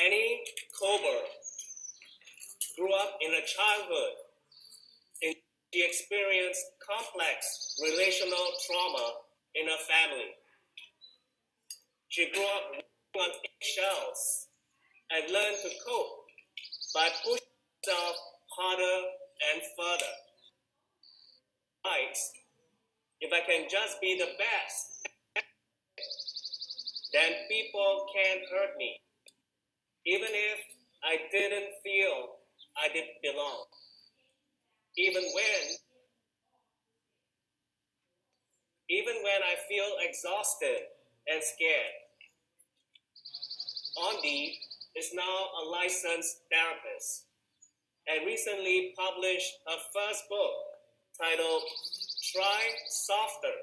Annie Kober grew up in a childhood in which she experienced complex relational trauma in her family. She grew up walking on eggshells and learned to cope by pushing herself harder and further. Right, if I can just be the best, then people can't hurt me, even if I didn't feel I did belong. Even when I feel exhausted and scared. Ondi is now a licensed therapist and recently published her first book titled Try Softer,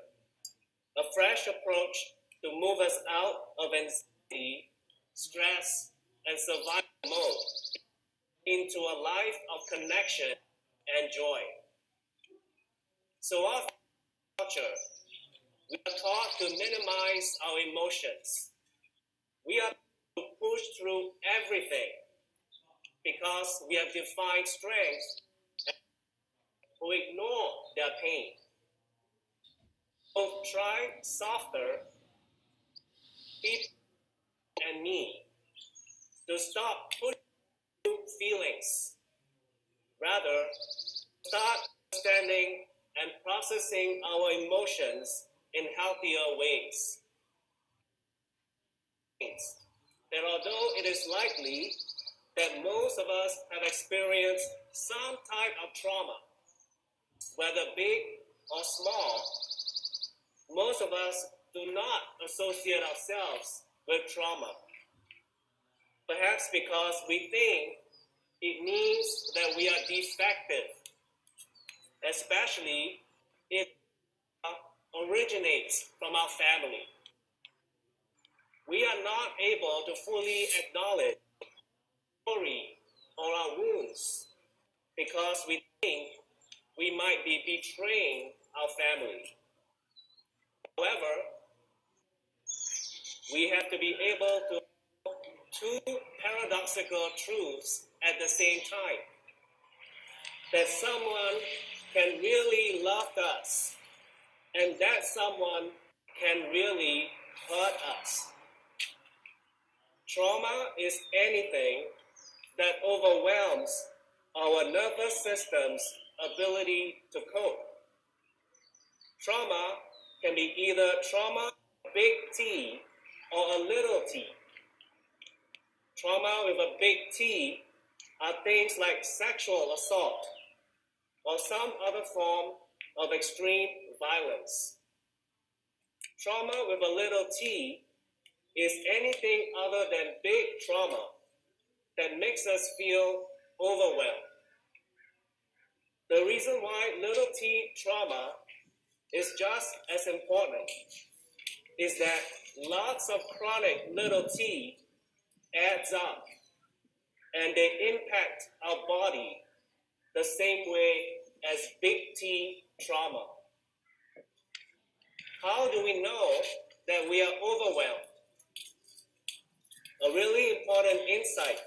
a fresh approach to move us out of anxiety, stress, and survival mode into a life of connection and joy. So often in culture, we are taught to minimize our emotions. We are to push through everything because we have defined strength who ignore their pain. So try softer, people and me to stop pushing through feelings. Rather, start understanding and processing our emotions in healthier ways. That although it is likely that most of us have experienced some type of trauma, whether big or small, most of us do not associate ourselves with trauma. Perhaps because we think it means that we are defective, especially if it originates from our family. We are not able to fully acknowledge our story or our wounds because we think we might be betraying our family. However, we have to be able to know two paradoxical truths at the same time. That someone can really love us, and that someone can really hurt us. Trauma is anything that overwhelms our nervous system's ability to cope. Trauma can be either trauma, big T, or a little t. Trauma with a big T are things like sexual assault or some other form of extreme violence. Trauma with a little t is anything other than big trauma that makes us feel overwhelmed. The reason why little t trauma is just as important is that lots of chronic little t adds up and they impact our body the same way as big T trauma. How do we know that we are overwhelmed? A really important insight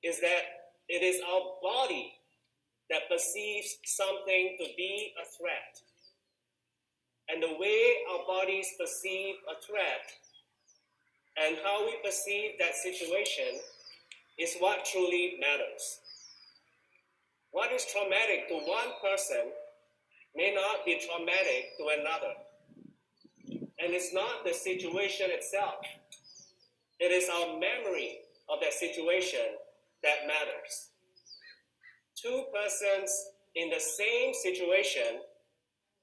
is that it is our body that perceives something to be a threat. And the way our bodies perceive a threat and how we perceive that situation is what truly matters. What is traumatic to one person may not be traumatic to another. And it's not the situation itself. It is our memory of that situation that matters. Two persons in the same situation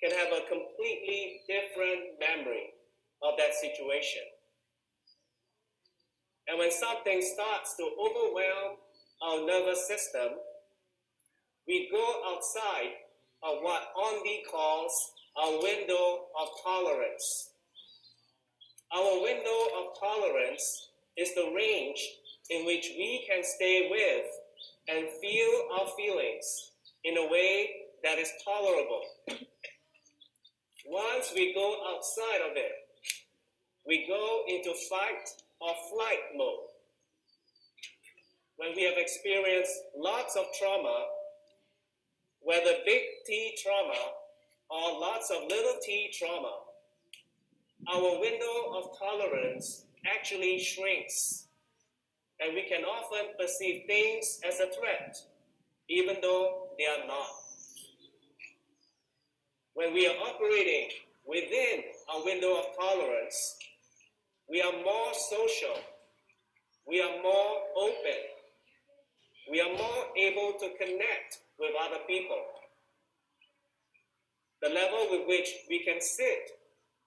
can have a completely different memory of that situation. And when something starts to overwhelm our nervous system, we go outside of what Ondi calls our window of tolerance. Our window of tolerance is the range in which we can stay with and feel our feelings in a way that is tolerable. Once we go outside of it, we go into fight or flight mode. when we have experienced lots of trauma, whether big T trauma or lots of little t trauma, our window of tolerance actually shrinks, and we can often perceive things as a threat, even though they are not. When we are operating within our window of tolerance, we are more social, we are more open, we are more able to connect with other people. The level with which we can sit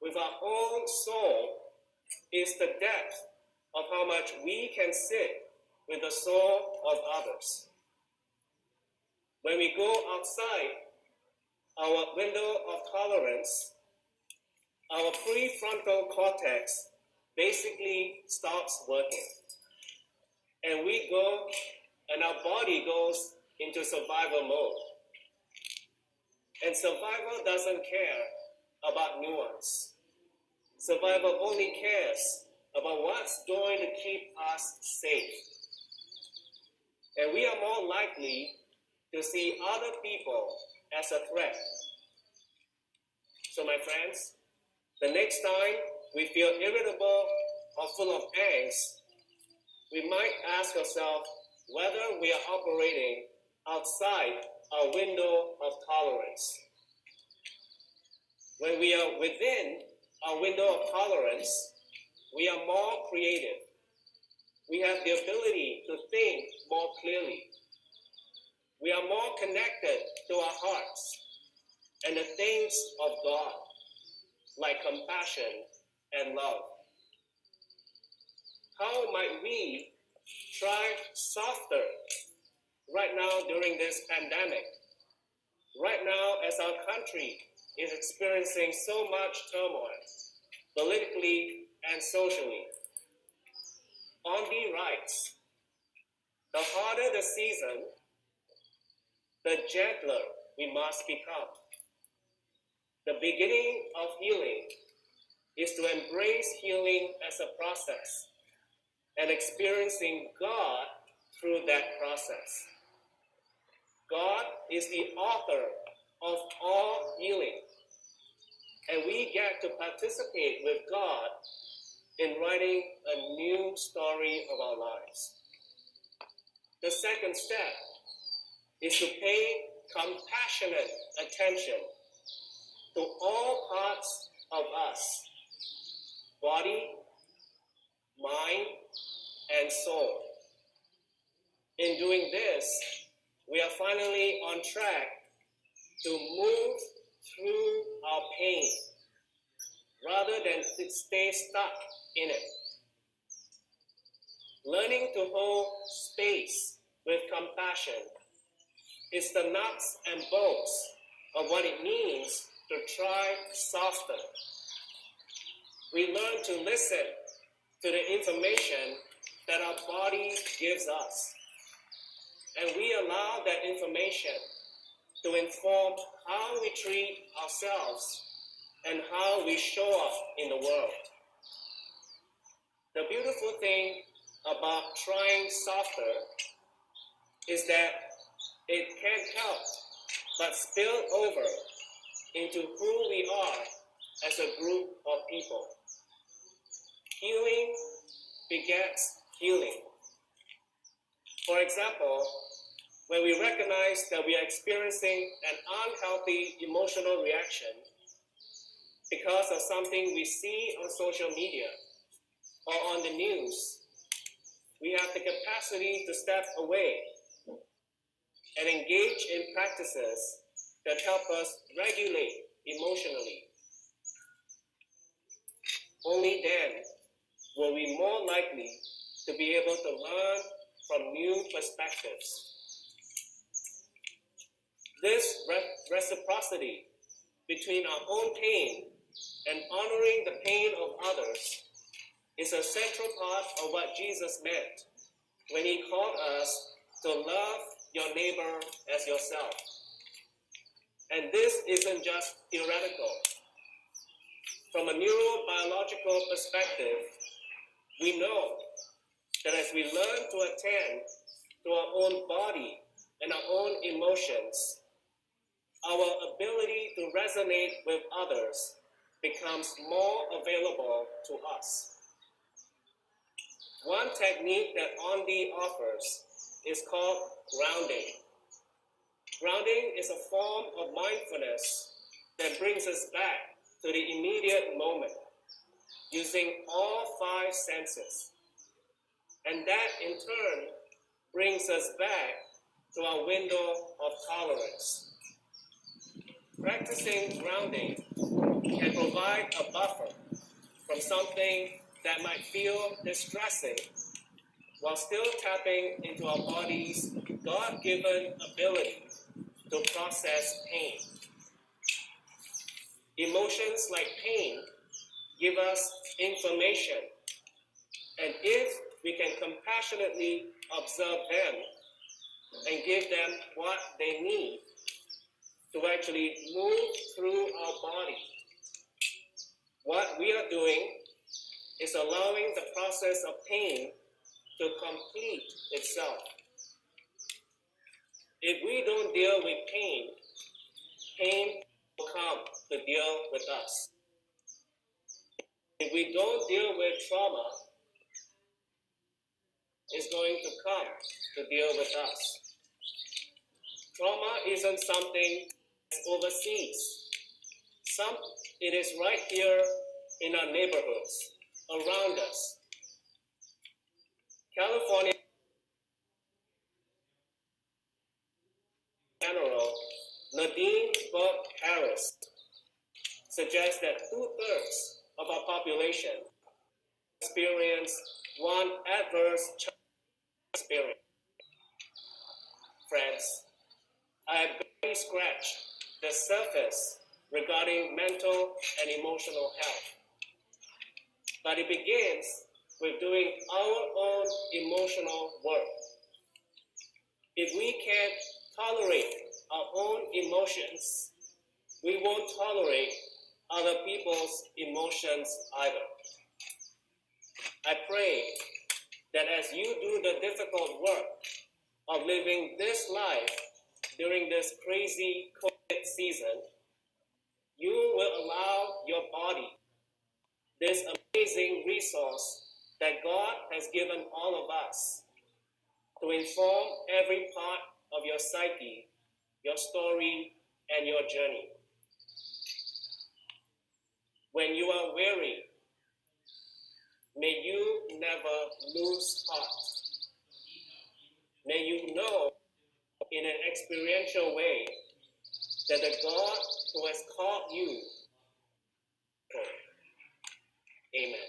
with our own soul is the depth of how much we can sit with the soul of others. When we go outside our window of tolerance, our prefrontal cortex basically stops working. And our body goes into survival mode. And survival doesn't care about nuance. Survival only cares about what's going to keep us safe. And we are more likely to see other people as a threat. So my friends, the next time we feel irritable or full of angst, we might ask ourselves whether we are operating outside our window of tolerance. When we are within our window of tolerance, we are more creative. We have the ability to think more clearly. We are more connected to our hearts and the things of God, like compassion and love. How might we try softer right now during this pandemic? Right now, as our country is experiencing so much turmoil, politically and socially. On the rights, the harder the season, the gentler we must become. The beginning of healing is to embrace healing as a process and experiencing God through that process. God is the author of all healing, and we get to participate with God in writing a new story of our lives. The second step is to pay compassionate attention to all parts of us, body, mind, and soul. In doing this, we are finally on track to move through our pain rather than stay stuck in it. Learning to hold space with compassion is the nuts and bolts of what it means to try softer. We learn to listen to the information that our body gives us, and we allow that information to inform how we treat ourselves and how we show up in the world. The beautiful thing about trying softer is that it can't help but spill over into who we are as a group of people. Healing begets healing. For example, when we recognize that we are experiencing an unhealthy emotional reaction because of something we see on social media or on the news, we have the capacity to step away and engage in practices that help us regulate emotionally. Only then will we more likely to be able to learn from new perspectives. This reciprocity between our own pain and honoring the pain of others is a central part of what Jesus meant when he called us to love your neighbor as yourself. And this isn't just theoretical. From a neurobiological perspective, we know that as we learn to attend to our own body and our own emotions, our ability to resonate with others becomes more available to us. One technique that Ondi offers is called grounding. Grounding is a form of mindfulness that brings us back to the immediate moment, using all 5 senses. And that in turn brings us back to our window of tolerance. Practicing grounding can provide a buffer from something that might feel distressing while still tapping into our body's God-given ability to process pain. Emotions like pain give us information, and if we can compassionately observe them and give them what they need to actually move through our body, what we are doing is allowing the process of pain to complete itself. If we don't deal with pain, pain will come to deal with us. If we don't deal with trauma, it's going to come to deal with us. Trauma isn't something that's overseas. It is right here in our neighborhoods, around us. California General Nadine Burke-Harris suggests that 2/3 of our population experience one adverse experience. Friends, I have barely scratched the surface regarding mental and emotional health. But it begins with doing our own emotional work. If we can't tolerate our own emotions, we won't tolerate other people's emotions either. I pray that as you do the difficult work of living this life during this crazy COVID season, you will allow your body, this amazing resource that God has given all of us, to inform every part of your psyche, your story, and your journey. When you are weary, may you never lose heart. May you know in an experiential way that the God who has called you. Amen.